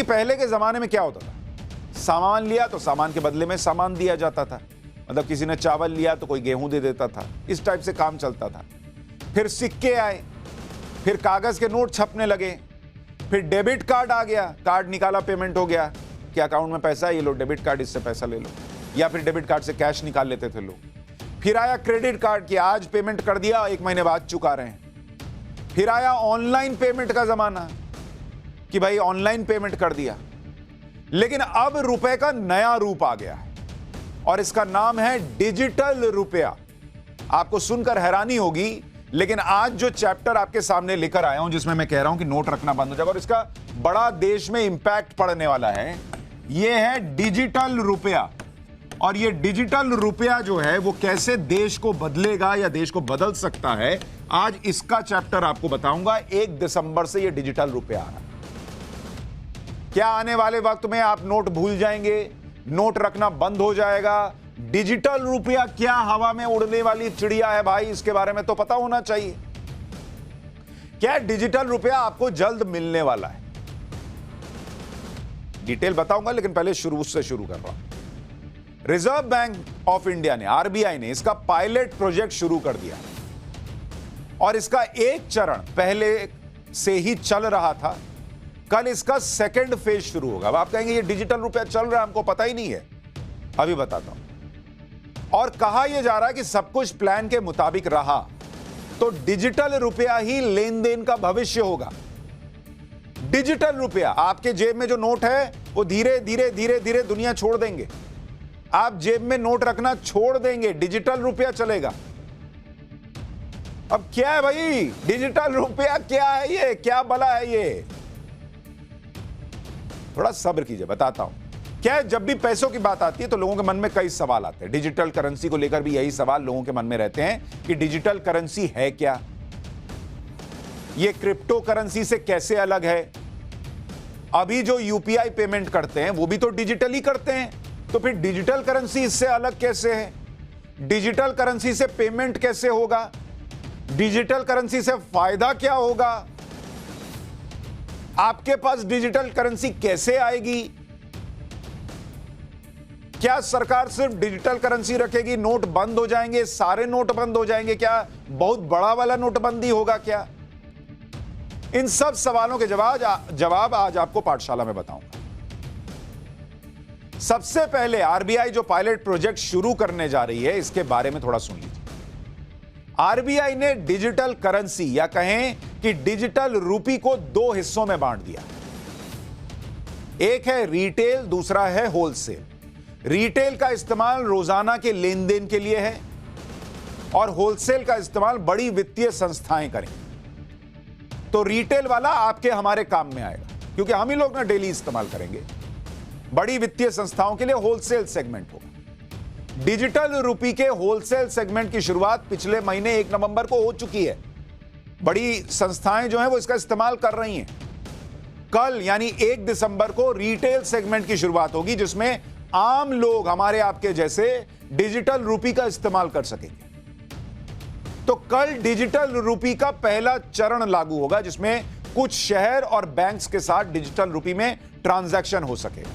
कि पहले के जमाने में क्या होता था, सामान लिया तो सामान के बदले में सामान दिया जाता था। मतलब किसी ने चावल लिया तो कोई गेहूं दे देता था, इस टाइप से काम चलता था। फिर सिक्के आए, फिर कागज के नोट छपने लगे, फिर डेबिट कार्ड आ गया, कार्ड निकाला पेमेंट हो गया कि अकाउंट में पैसा है, ये लो डेबिट कार्ड, इससे पैसा ले लो, या फिर डेबिट कार्ड से कैश निकाल लेते थे लोग। फिर आया क्रेडिट कार्ड कि आज पेमेंट कर दिया, 1 महीने बाद चुका रहे हैं। फिर आया ऑनलाइन पेमेंट का जमाना कि भाई ऑनलाइन पेमेंट कर दिया। लेकिन अब रुपए का नया रूप आ गया है और इसका नाम है डिजिटल रुपया। आपको सुनकर हैरानी होगी, लेकिन आज जो चैप्टर आपके सामने लेकर आया हूं, जिसमें मैं कह रहा हूं कि नोट रखना बंद हो जाएगा और इसका बड़ा देश में इंपैक्ट पड़ने वाला है, यह है डिजिटल रुपया। और यह डिजिटल रुपया जो है वो कैसे देश को बदलेगा या देश को बदल सकता है, आज इसका चैप्टर आपको बताऊंगा। 1 दिसंबर से यह डिजिटल रुपया आ रहा है। क्या आने वाले वक्त में आप नोट भूल जाएंगे, नोट रखना बंद हो जाएगा? डिजिटल रुपया क्या हवा में उड़ने वाली चिड़िया है भाई, इसके बारे में तो पता होना चाहिए। क्या डिजिटल रुपया आपको जल्द मिलने वाला है? डिटेल बताऊंगा, लेकिन पहले शुरू से शुरू कर रहा हूं। रिजर्व बैंक ऑफ इंडिया ने, आरबीआई ने इसका पायलट प्रोजेक्ट शुरू कर दिया और इसका एक चरण पहले से ही चल रहा था। कल इसका सेकंड फेज शुरू होगा। अब आप कहेंगे ये डिजिटल रुपया चल रहा है, हमको पता ही नहीं है। अभी बताता हूं। और कहा यह जा रहा है कि सब कुछ प्लान के मुताबिक रहा तो डिजिटल रुपया ही लेन देन का भविष्य होगा। डिजिटल रुपया, आपके जेब में जो नोट है वो धीरे धीरे धीरे धीरे दुनिया छोड़ देंगे। आप जेब में नोट रखना छोड़ देंगे, डिजिटल रुपया चलेगा। अब क्या है भाई डिजिटल रुपया, क्या है ये, क्या भला है ये? थोड़ा सब्र कीजिए, बताता हूं। क्या है, जब भी पैसों की बात आती है तो लोगों के मन में कई सवाल आते हैं। डिजिटल करेंसी को लेकर भी यही सवाल लोगों के मन में रहते हैं कि डिजिटल करेंसी है क्या, ये क्रिप्टो करेंसी से कैसे अलग है? अभी जो यूपीआई पेमेंट करते हैं वो भी तो डिजिटली करते हैं, तो फिर डिजिटल करेंसी इससे अलग कैसे है? डिजिटल करेंसी से पेमेंट कैसे होगा? डिजिटल करेंसी से फायदा क्या होगा? आपके पास डिजिटल करेंसी कैसे आएगी? क्या सरकार सिर्फ डिजिटल करेंसी रखेगी, नोट बंद हो जाएंगे, सारे नोट बंद हो जाएंगे? क्या बहुत बड़ा वाला नोटबंदी होगा क्या? इन सब सवालों के जवाब आज आपको पाठशाला में बताऊंगा। सबसे पहले आरबीआई जो पायलट प्रोजेक्ट शुरू करने जा रही है, इसके बारे में थोड़ा सुन लीजिए। आरबीआई ने डिजिटल करेंसी या कहें कि डिजिटल रूपी को 2 हिस्सों में बांट दिया। एक है रिटेल, दूसरा है होलसेल। रिटेल का इस्तेमाल रोजाना के लेन देन के लिए है और होलसेल का इस्तेमाल बड़ी वित्तीय संस्थाएं करें। तो रिटेल वाला आपके हमारे काम में आएगा, क्योंकि हम ही लोग ना डेली इस्तेमाल करेंगे। बड़ी वित्तीय संस्थाओं के लिए होलसेल सेगमेंट होगा। डिजिटल रूपी के होलसेल सेगमेंट की शुरुआत पिछले महीने 1 नवंबर को हो चुकी है। बड़ी संस्थाएं जो हैं वो इसका इस्तेमाल कर रही हैं। कल यानी 1 दिसंबर को रिटेल सेगमेंट की शुरुआत होगी, जिसमें आम लोग हमारे आपके जैसे डिजिटल रूपी का इस्तेमाल कर सकेंगे। तो कल डिजिटल रूपी का पहला चरण लागू होगा, जिसमें कुछ शहर और बैंक्स के साथ डिजिटल रूपी में ट्रांजैक्शन हो सकेगा।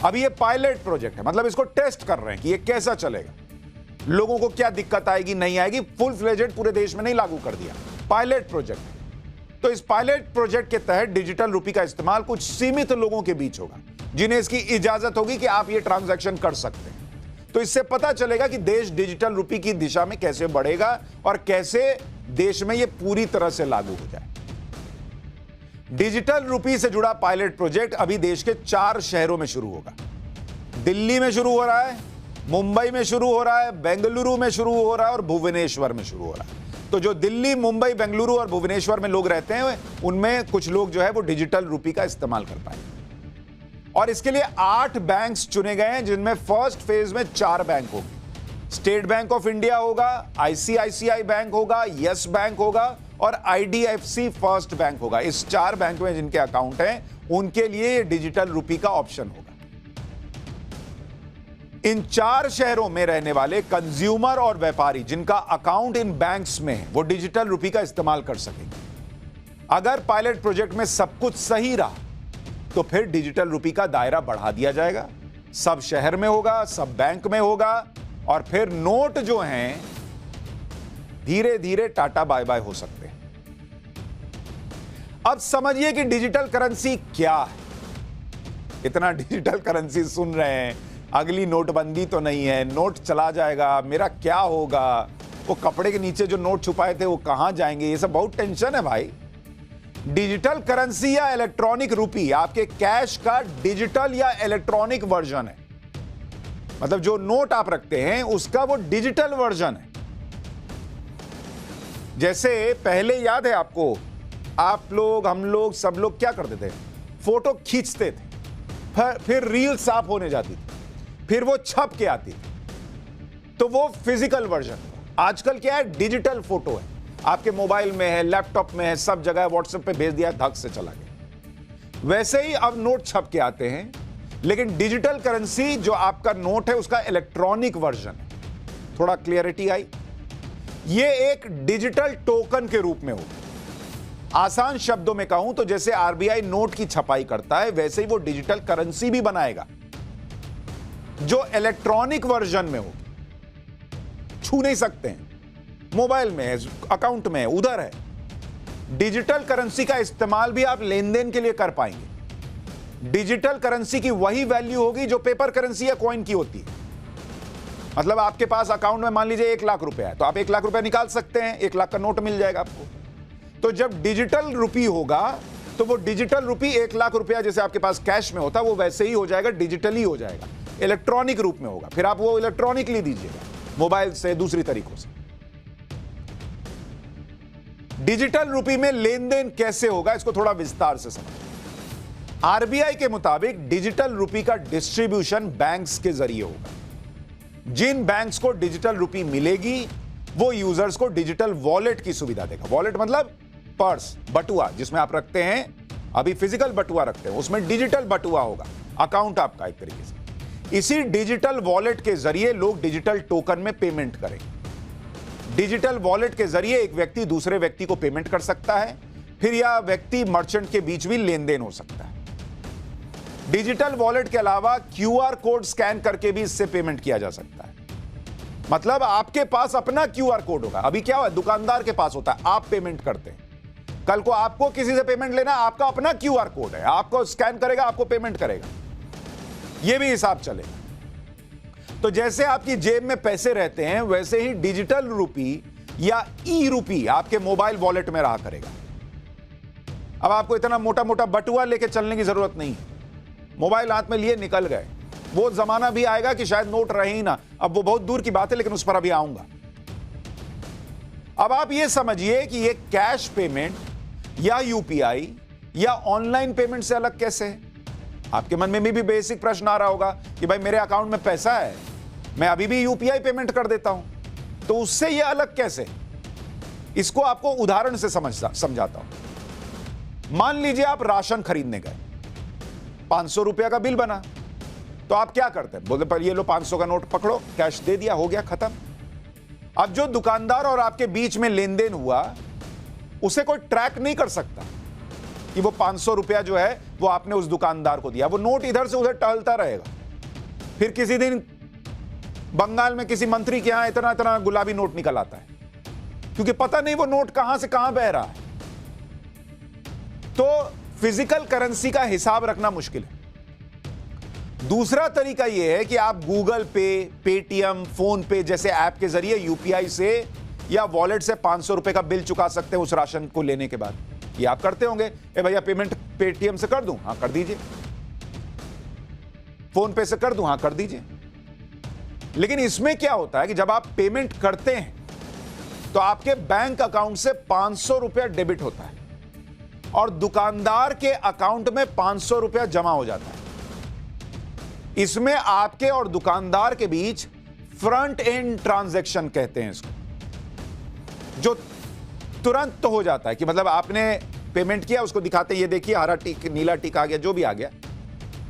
अभी ये पायलट प्रोजेक्ट है, मतलब इसको टेस्ट कर रहे हैं कि ये कैसा चलेगा, लोगों को क्या दिक्कत आएगी नहीं आएगी। फुल फ्लेजेड पूरे देश में नहीं लागू कर दिया, पायलट प्रोजेक्ट। तो इस पायलट प्रोजेक्ट के तहत डिजिटल रूपी का इस्तेमाल कुछ सीमित लोगों के बीच होगा, जिन्हें इसकी इजाजत होगी कि आप ये ट्रांजैक्शन कर सकते हैं। तो इससे पता चलेगा कि देश डिजिटल रूपी की दिशा में कैसे बढ़ेगा और कैसे देश में ये पूरी तरह से लागू हो जाए। डिजिटल रूपी से जुड़ा पायलट प्रोजेक्ट अभी देश के 4 शहरों में शुरू होगा। दिल्ली में शुरू हो रहा है, मुंबई में शुरू हो रहा है, बेंगलुरु में शुरू हो रहा है और भुवनेश्वर में शुरू हो रहा है। तो जो दिल्ली, मुंबई, बेंगलुरु और भुवनेश्वर में लोग रहते हैं, उनमें कुछ लोग जो है वो डिजिटल रूपी का इस्तेमाल कर पाएंगे। और इसके लिए 8 बैंक्स चुने गए हैं, जिनमें फर्स्ट फेज में 4 बैंक होंगे। स्टेट बैंक ऑफ इंडिया होगा, आईसीआईसीआई बैंक होगा, यस बैंक होगा और आईडीएफसी फर्स्ट बैंक होगा। इस 4 बैंक में जिनके अकाउंट हैं, उनके लिए डिजिटल रूपी का ऑप्शन होगा। इन 4 शहरों में रहने वाले कंज्यूमर और व्यापारी जिनका अकाउंट इन बैंक्स में है, वो डिजिटल रूपी का इस्तेमाल कर सकेंगे। अगर पायलट प्रोजेक्ट में सब कुछ सही रहा तो फिर डिजिटल रुपी का दायरा बढ़ा दिया जाएगा, सब शहर में होगा, सब बैंक में होगा, और फिर नोट जो हैं धीरे धीरे टाटा बाय बाय हो सकते हैं। अब समझिए कि डिजिटल करेंसी क्या है। इतना डिजिटल करेंसी सुन रहे हैं, अगली नोटबंदी तो नहीं है, नोट चला जाएगा, मेरा क्या होगा, वो कपड़े के नीचे जो नोट छुपाए थे वो कहां जाएंगे, ये सब बहुत टेंशन है भाई। डिजिटल करेंसी या इलेक्ट्रॉनिक रुपी आपके कैश का डिजिटल या इलेक्ट्रॉनिक वर्जन है। मतलब जो नोट आप रखते हैं उसका वो डिजिटल वर्जन है। जैसे पहले याद है आपको, आप लोग, हम लोग, सब लोग क्या करते थे, फोटो खींचते थे, फिर रील साफ होने जाती थी, फिर वो छप के आती थी, तो वो फिजिकल वर्जन। आजकल क्या है, डिजिटल फोटो है, आपके मोबाइल में है, लैपटॉप में है, सब जगह व्हाट्सएप पे भेज दिया, धक से चला गया। वैसे ही अब नोट छप के आते हैं, लेकिन डिजिटल करेंसी जो आपका नोट है उसका इलेक्ट्रॉनिक वर्जन है। थोड़ा क्लियरिटी आई। ये एक डिजिटल टोकन के रूप में होगा। आसान शब्दों में कहूं तो जैसे आरबीआई नोट की छपाई करता है, वैसे ही वो डिजिटल करेंसी भी बनाएगा जो इलेक्ट्रॉनिक वर्जन में होगी। छू नहीं सकते हैं, मोबाइल में है, अकाउंट में है, उधर है। डिजिटल करेंसी का इस्तेमाल भी आप लेन देन के लिए कर पाएंगे। डिजिटल करेंसी की वही वैल्यू होगी जो पेपर करेंसी या कॉइन की होती है। मतलब आपके पास अकाउंट में मान लीजिए 1 लाख रुपया है, तो आप 1 लाख रुपया निकाल सकते हैं, 1 लाख का नोट मिल जाएगा आपको। तो जब डिजिटल रुपी होगा तो वो डिजिटल रुपी 1 लाख रुपया जैसे आपके पास कैश में होता है, वो वैसे ही हो जाएगा, डिजिटली हो जाएगा, इलेक्ट्रॉनिक रूप में होगा। फिर आप वो इलेक्ट्रॉनिकली दीजिएगा, मोबाइल से, दूसरी तरीकों से। डिजिटल रुपी में लेन देन कैसे होगा, इसको थोड़ा विस्तार से समझें। आरबीआई के मुताबिक डिजिटल रुपी का डिस्ट्रीब्यूशन बैंक्स के जरिए होगा। जिन बैंक्स को डिजिटल रुपी मिलेगी वो यूजर्स को डिजिटल वॉलेट की सुविधा देगा। वॉलेट मतलब पर्स, बटुआ, जिसमें आप रखते हैं, अभी फिजिकल बटुआ रखते हैं, उसमें डिजिटल बटुआ होगा, अकाउंट आपका एक तरीके से। इसी डिजिटल वॉलेट के जरिए लोग डिजिटल टोकन में पेमेंट करेंगे। डिजिटल वॉलेट के जरिए एक व्यक्ति दूसरे व्यक्ति को पेमेंट कर सकता है, फिर यह व्यक्ति मर्चेंट के बीच भी लेन देन हो सकता है। डिजिटल वॉलेट के अलावा क्यूआर कोड स्कैन करके भी इससे पेमेंट किया जा सकता है। मतलब आपके पास अपना क्यूआर कोड होगा। अभी क्या हुआ, दुकानदार के पास होता है, आप पेमेंट करते हैं, कल को आपको किसी से पेमेंट लेना, आपका अपना क्यूआर कोड है, आपको स्कैन करेगा, आपको पेमेंट करेगा, यह भी हिसाब चलेगा। तो जैसे आपकी जेब में पैसे रहते हैं, वैसे ही डिजिटल रुपी या ई रुपी आपके मोबाइल वॉलेट में रहा करेगा। अब आपको इतना मोटा मोटा बटुआ लेके चलने की जरूरत नहीं है, मोबाइल हाथ में लिए निकल गए। वो जमाना भी आएगा कि शायद नोट रहे ही ना, अब वो बहुत दूर की बात है, लेकिन उस पर अभी आऊंगा। अब आप ये समझिए कि ये कैश पेमेंट या यूपीआई या ऑनलाइन पेमेंट से अलग कैसे है। आपके मन में भी बेसिक प्रश्न आ रहा होगा कि भाई मेरे अकाउंट में पैसा है, मैं अभी भी यूपीआई पेमेंट कर देता हूं, तो उससे ये अलग कैसे। इसको आपको उदाहरण से समझाता हूं। मान लीजिए आप राशन खरीदने गए, 500 रुपया का बिल बना, तो आप क्या करते हैं, बोलते पर ये लो 500 का नोट पकड़ो, कैश दे दिया, हो गया, खत्म। अब जो दुकानदार और आपके बीच में लेन देन हुआ, उसे कोई ट्रैक नहीं कर सकता कि वो 500 रुपया जो है वो आपने उस दुकानदार को दिया। वो नोट इधर से उधर टहलता रहेगा। फिर किसी दिन बंगाल में किसी मंत्री के यहां इतना इतना गुलाबी नोट निकल आता है, क्योंकि पता नहीं वो नोट कहां से कहां बह रहा है। तो फिजिकल करेंसी का हिसाब रखना मुश्किल है। दूसरा तरीका यह है कि आप गूगल पे, पेटीएम, फोन पे जैसे ऐप के जरिए यूपीआई से या वॉलेट से 500 रुपए का बिल चुका सकते हैं उस राशन को लेने के बाद। ये आप करते होंगे, ए भैया पेमेंट पेटीएम से कर दूं, हां कर दीजिए, फोन पे से कर दूं, हां कर दीजिए। लेकिन इसमें क्या होता है कि जब आप पेमेंट करते हैं तो आपके बैंक अकाउंट से 500 रुपया डेबिट होता है और दुकानदार के अकाउंट में 500 रुपया जमा हो जाता है। इसमें आपके और दुकानदार के बीच फ्रंट एंड ट्रांजैक्शन कहते हैं इसको, जो तुरंत तो हो जाता है कि मतलब आपने पेमेंट किया, उसको दिखाते हैं, ये देखिए हरा टिक, नीला टिक आ गया, जो भी आ गया,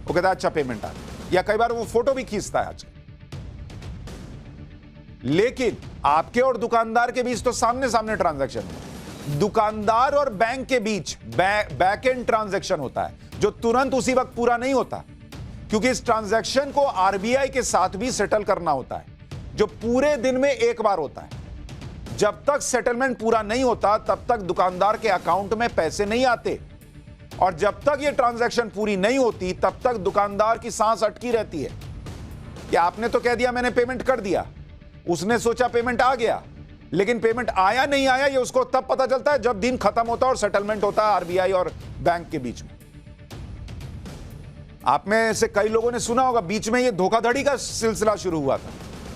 वो कहता है अच्छा पेमेंट आ गया, या कई बार वो फोटो भी खींचता है आजकल। लेकिन आपके और दुकानदार के बीच तो सामने सामने ट्रांजैक्शन होता है। दुकानदार और बैंक के बीच बैक एंड ट्रांजैक्शन होता है, जो तुरंत उसी वक्त पूरा नहीं होता, क्योंकि इस ट्रांजैक्शन को आरबीआई के साथ भी सेटल करना होता है, जो पूरे दिन में एक बार होता है। जब तक सेटलमेंट पूरा नहीं होता तब तक दुकानदार के अकाउंट में पैसे नहीं आते, और जब तक यह ट्रांजैक्शन पूरी नहीं होती तब तक दुकानदार की सांस अटकी रहती है कि आपने तो कह दिया मैंने पेमेंट कर दिया, उसने सोचा पेमेंट आ गया, लेकिन पेमेंट आया नहीं आया ये उसको तब पता चलता है जब दिन खत्म होता है और सेटलमेंट होता है आरबीआई और बैंक के बीच में। आप में से कई लोगों ने सुना होगा बीच में ये धोखाधड़ी का सिलसिला शुरू हुआ था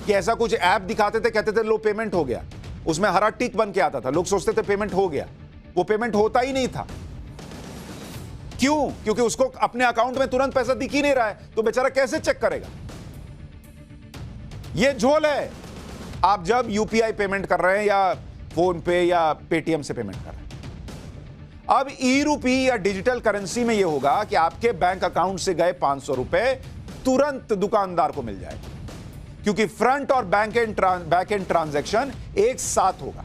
कि ऐसा कुछ ऐप दिखाते थे, कहते थे लो पेमेंट हो गया, उसमें हरा टिक बन के आता था, लोग सोचते थे पेमेंट हो गया, वो पेमेंट होता ही नहीं था। क्यों? क्योंकि उसको अपने अकाउंट में तुरंत पैसा दिख ही नहीं रहा है, तो बेचारा कैसे चेक करेगा? ये झोल है। आप जब यूपीआई पेमेंट कर रहे हैं या फोन पे या पेटीएम से पेमेंट कर रहे हैं, अब ई रूपी या डिजिटल करेंसी में यह होगा कि आपके बैंक अकाउंट से गए 500 रुपए तुरंत दुकानदार को मिल जाएगा, क्योंकि फ्रंट और बैक एंड ट्रांजैक्शन एक साथ होगा।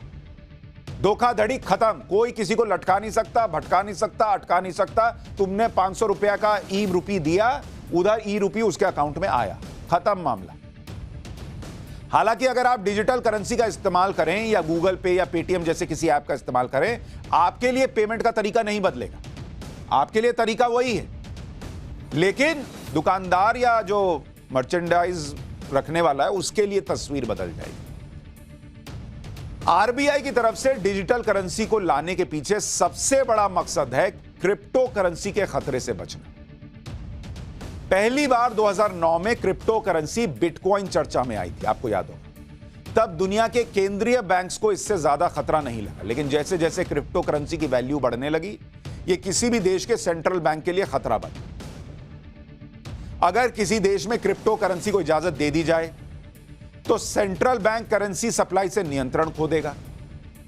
धोखाधड़ी खत्म, कोई किसी को लटका नहीं सकता, भटका नहीं सकता, अटका नहीं सकता। तुमने 500 रुपया का ई रूपी दिया, उधर ई रूपी उसके अकाउंट में आया, खत्म मामला। हालांकि अगर आप डिजिटल करेंसी का इस्तेमाल करें या गूगल पे या पेटीएम जैसे किसी ऐप का इस्तेमाल करें, आपके लिए पेमेंट का तरीका नहीं बदलेगा, आपके लिए तरीका वही है, लेकिन दुकानदार या जो मर्चेंडाइज रखने वाला है उसके लिए तस्वीर बदल जाएगी। आरबीआई की तरफ से डिजिटल करेंसी को लाने के पीछे सबसे बड़ा मकसद है क्रिप्टो करेंसी के खतरे से बचना। पहली बार 2009 में क्रिप्टो करेंसी बिटकॉइन चर्चा में आई थी, आपको याद होगा। तब दुनिया के केंद्रीय बैंक्स को इससे ज्यादा खतरा नहीं लगा, लेकिन जैसे जैसे क्रिप्टो करेंसी की वैल्यू बढ़ने लगी, यह किसी भी देश के सेंट्रल बैंक के लिए खतरा बना। अगर किसी देश में क्रिप्टो करेंसी को इजाजत दे दी जाए तो सेंट्रल बैंक करेंसी सप्लाई से नियंत्रण खो देगा।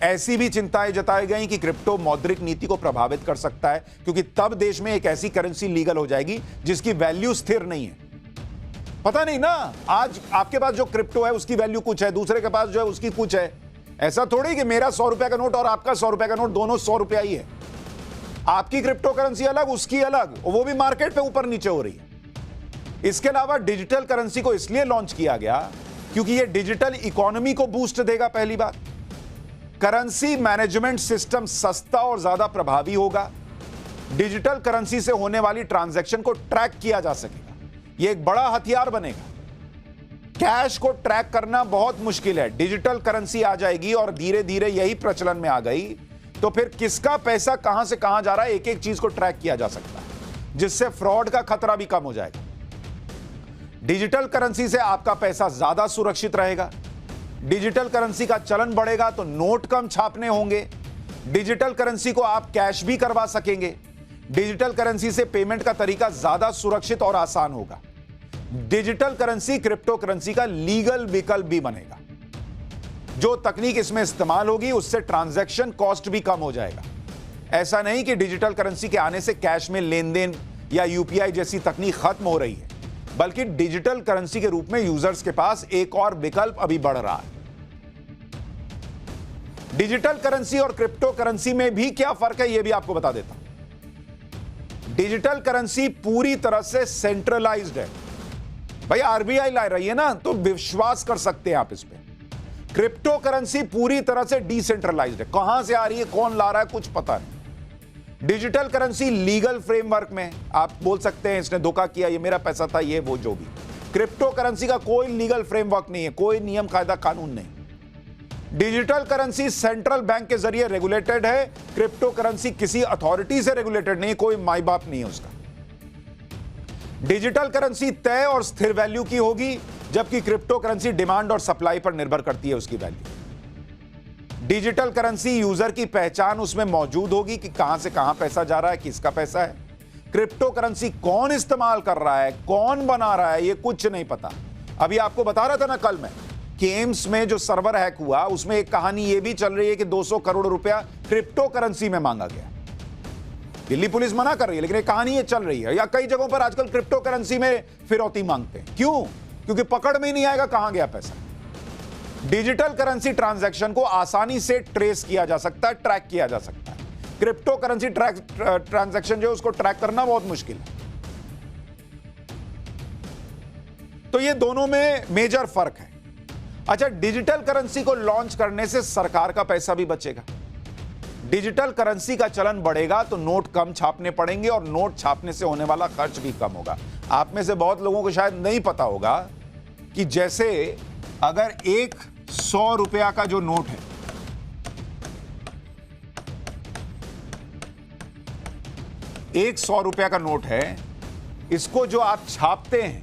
ऐसी भी चिंताएं जताई गई कि क्रिप्टो मौद्रिक नीति को प्रभावित कर सकता है, क्योंकि तब देश में एक ऐसी करेंसी लीगल हो जाएगी जिसकी वैल्यू स्थिर नहीं है। पता नहीं ना, आज आपके पास जो क्रिप्टो है उसकी वैल्यू कुछ है, दूसरे के पास जो है उसकी कुछ है। ऐसा थोड़ी कि मेरा 100 रुपए का नोट और आपका 100 रुपए का नोट दोनों 100 रुपया ही है। आपकी क्रिप्टो करेंसी अलग, उसकी अलग, वो भी मार्केट पे ऊपर नीचे हो रही है। इसके अलावा डिजिटल करेंसी को इसलिए लॉन्च किया गया क्योंकि यह डिजिटल इकोनॉमी को बूस्ट देगा। पहली बात, करेंसी मैनेजमेंट सिस्टम सस्ता और ज्यादा प्रभावी होगा। डिजिटल करेंसी से होने वाली ट्रांजैक्शन को ट्रैक किया जा सकेगा, यह एक बड़ा हथियार बनेगा। कैश को ट्रैक करना बहुत मुश्किल है, डिजिटल करेंसी आ जाएगी और धीरे धीरे यही प्रचलन में आ गई तो फिर किसका पैसा कहां से कहां जा रहा है, एक एक चीज को ट्रैक किया जा सकता है, जिससे फ्रॉड का खतरा भी कम हो जाएगा। डिजिटल करेंसी से आपका पैसा ज्यादा सुरक्षित रहेगा। डिजिटल करेंसी का चलन बढ़ेगा तो नोट कम छापने होंगे। डिजिटल करेंसी को आप कैश भी करवा सकेंगे। डिजिटल करेंसी से पेमेंट का तरीका ज्यादा सुरक्षित और आसान होगा। डिजिटल करेंसी क्रिप्टो करेंसी का लीगल विकल्प भी बनेगा। जो तकनीक इसमें इस्तेमाल होगी उससे ट्रांजैक्शन कॉस्ट भी कम हो जाएगा। ऐसा नहीं कि डिजिटल करेंसी के आने से कैश में लेन देन या यूपीआई जैसी तकनीक खत्म हो रही है, बल्कि डिजिटल करेंसी के रूप में यूजर्स के पास एक और विकल्प अभी बढ़ रहा है। डिजिटल करेंसी और क्रिप्टो करेंसी में भी क्या फर्क है, यह भी आपको बता देता हूं। डिजिटल करेंसी पूरी तरह से सेंट्रलाइज्ड है। भाई आरबीआई ला रही है ना, तो विश्वास कर सकते हैं आप इस पे। क्रिप्टो करेंसी पूरी तरह से डिसेंट्रलाइज्ड है, कहां से आ रही है, कौन ला रहा है, कुछ पता नहीं। डिजिटल करेंसी लीगल फ्रेमवर्क में आप बोल सकते हैं इसने धोखा किया, ये मेरा पैसा था, ये वो जो भी। क्रिप्टो करेंसी का कोई लीगल फ्रेमवर्क नहीं है, कोई नियम कायदा कानून नहीं। डिजिटल करेंसी सेंट्रल बैंक के जरिए रेगुलेटेड है, क्रिप्टो करेंसी किसी अथॉरिटी से रेगुलेटेड नहीं, कोई माई बाप नहीं है उसका। डिजिटल करेंसी तय और स्थिर वैल्यू की होगी, जबकि क्रिप्टो करेंसी डिमांड और सप्लाई पर निर्भर करती है उसकी वैल्यू। डिजिटल करेंसी यूजर की पहचान उसमें मौजूद होगी कि कहां से कहां पैसा जा रहा है, किसका पैसा है। क्रिप्टो करेंसी कौन इस्तेमाल कर रहा है, कौन बना रहा है, यह कुछ नहीं पता। अभी आपको बता रहा था ना कल मैं कि एम्स में जो सर्वर हैक हुआ उसमें एक कहानी यह भी चल रही है कि 200 करोड़ रुपया क्रिप्टो करेंसी में मांगा गया। दिल्ली पुलिस मना कर रही है, लेकिन एक कहानी ये चल रही है। या कई जगहों पर आजकल क्रिप्टो करेंसी में फिरौती मांगते हैं। क्यों? क्योंकि पकड़ में ही नहीं आएगा कहां गया पैसा। डिजिटल करेंसी ट्रांजैक्शन को आसानी से ट्रेस किया जा सकता है, ट्रैक किया जा सकता है। क्रिप्टो करेंसी ट्रांजैक्शन जो है उसको ट्रैक करना बहुत मुश्किल है। तो ये दोनों में मेजर फर्क है। अच्छा, डिजिटल करेंसी को लॉन्च करने से सरकार का पैसा भी बचेगा। डिजिटल करेंसी का चलन बढ़ेगा तो नोट कम छापने पड़ेंगे और नोट छापने से होने वाला खर्च भी कम होगा। आप में से बहुत लोगों को शायद नहीं पता होगा कि जैसे अगर एक 100 रुपया का जो नोट है, एक 100 रुपया का नोट है, इसको जो आप छापते हैं,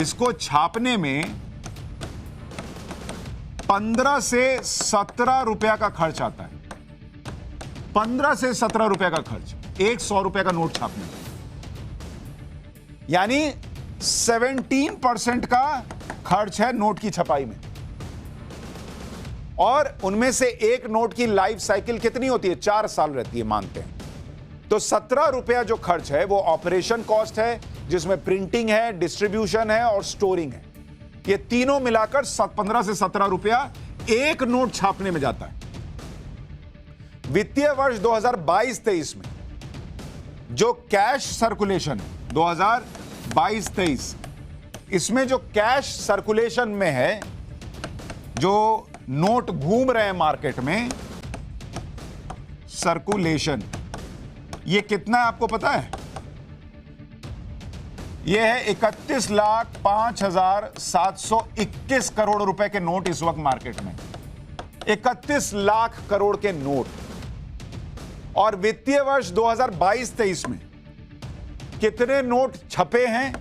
इसको छापने में 15 से 17 रुपया का खर्च आता है। 15 से 17 रुपया का खर्च एक 100 रुपया का नोट छापने में, यानी 17% का खर्च है नोट की छपाई में। और उनमें से एक नोट की लाइफ साइकिल कितनी होती है? 4 साल रहती है, मानते हैं। तो 17 रुपया जो खर्च है वो ऑपरेशन कॉस्ट है, जिसमें प्रिंटिंग है, डिस्ट्रीब्यूशन है और स्टोरिंग है। ये तीनों मिलाकर 15 से 17 रुपया एक नोट छापने में जाता है। वित्तीय वर्ष 2022-23 में जो कैश सर्कुलेशन है, 2022-23, इसमें जो कैश सर्कुलेशन में है, जो नोट घूम रहे हैं मार्केट में, सर्कुलेशन, ये कितना है आपको पता है? यह है 31,05,721 करोड़ रुपए के नोट इस वक्त मार्केट में। 31 लाख करोड़ के नोट। और वित्तीय वर्ष 2022-23 में कितने नोट छपे हैं?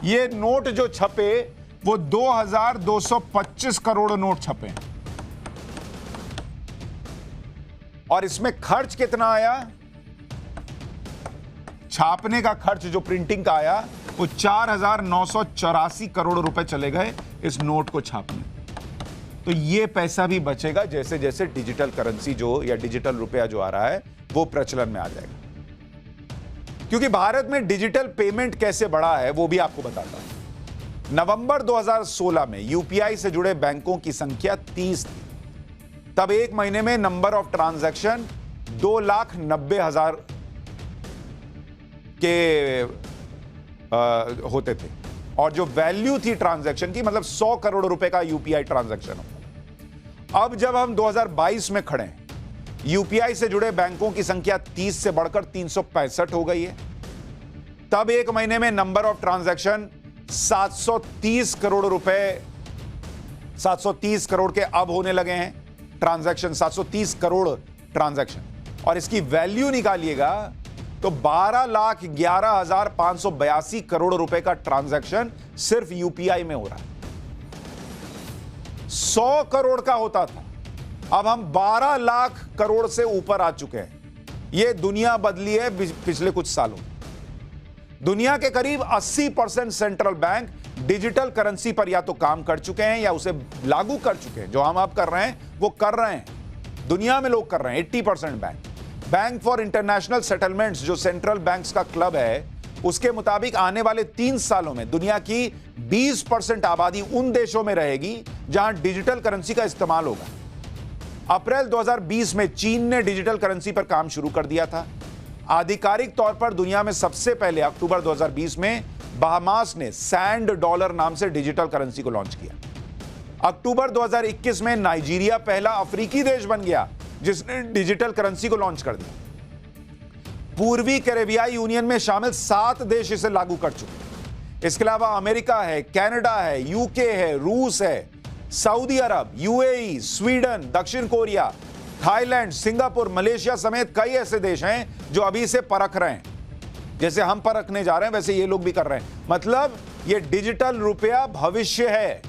ये नोट जो छपे वो 2,225 करोड़ नोट छपे हैं। और इसमें खर्च कितना आया? छापने का खर्च जो प्रिंटिंग का आया वो 4,984 करोड़ रुपए चले गए इस नोट को छापने। तो ये पैसा भी बचेगा जैसे जैसे डिजिटल करेंसी जो या डिजिटल रुपया जो आ रहा है वो प्रचलन में आ जाएगा। क्योंकि भारत में डिजिटल पेमेंट कैसे बढ़ा है वो भी आपको बताता हूं। नवंबर 2016 में यूपीआई से जुड़े बैंकों की संख्या 30 थी। तब एक महीने में नंबर ऑफ ट्रांजैक्शन 2,90,000 के होते थे और जो वैल्यू थी ट्रांजैक्शन की, मतलब 100 करोड़ रुपए का यूपीआई ट्रांजैक्शन होता। अब जब हम 2022 में खड़े हैं, यूपीआई से जुड़े बैंकों की संख्या 30 से बढ़कर 365 हो गई है। तब एक महीने में नंबर ऑफ ट्रांजैक्शन 730 करोड़ रुपए, 730 करोड़ के अब होने लगे हैं ट्रांजैक्शन, 730 करोड़ ट्रांजैक्शन। और इसकी वैल्यू निकालिएगा तो 12,11,582 करोड़ रुपए का ट्रांजैक्शन सिर्फ यूपीआई में हो रहा है। 100 करोड़ का होता था, अब हम 12 लाख करोड़ से ऊपर आ चुके हैं। यह दुनिया बदली है पिछले कुछ सालों। दुनिया के करीब 80% सेंट्रल बैंक डिजिटल करेंसी पर या तो काम कर चुके हैं या उसे लागू कर चुके हैं। जो हम आप कर रहे हैं वो कर रहे हैं, दुनिया में लोग कर रहे हैं। 80% बैंक फॉर इंटरनेशनल सेटलमेंट्स जो सेंट्रल बैंक्स का क्लब है, उसके मुताबिक आने वाले 3 सालों में दुनिया की 20% आबादी उन देशों में रहेगी जहां डिजिटल करेंसी का इस्तेमाल होगा। अप्रैल 2020 में चीन ने डिजिटल करेंसी पर काम शुरू कर दिया था। आधिकारिक तौर पर दुनिया में सबसे पहले अक्टूबर 2020 में बहामास ने सैंड डॉलर नाम से डिजिटल करेंसी को लॉन्च किया। अक्टूबर 2021 में नाइजीरिया पहला अफ्रीकी देश बन गया जिसने डिजिटल करेंसी को लॉन्च कर दिया। पूर्वी कैरेबियाई यूनियन में शामिल 7 देश इसे लागू कर चुके हैं। इसके अलावा अमेरिका है, कनाडा है, यूके है, रूस है, सऊदी अरब, यूएई, स्वीडन, दक्षिण कोरिया, थाईलैंड, सिंगापुर, मलेशिया समेत कई ऐसे देश हैं जो अभी से परख रहे हैं। जैसे हम परखने जा रहे हैं वैसे ये लोग भी कर रहे हैं। मतलब ये डिजिटल रुपया भविष्य है।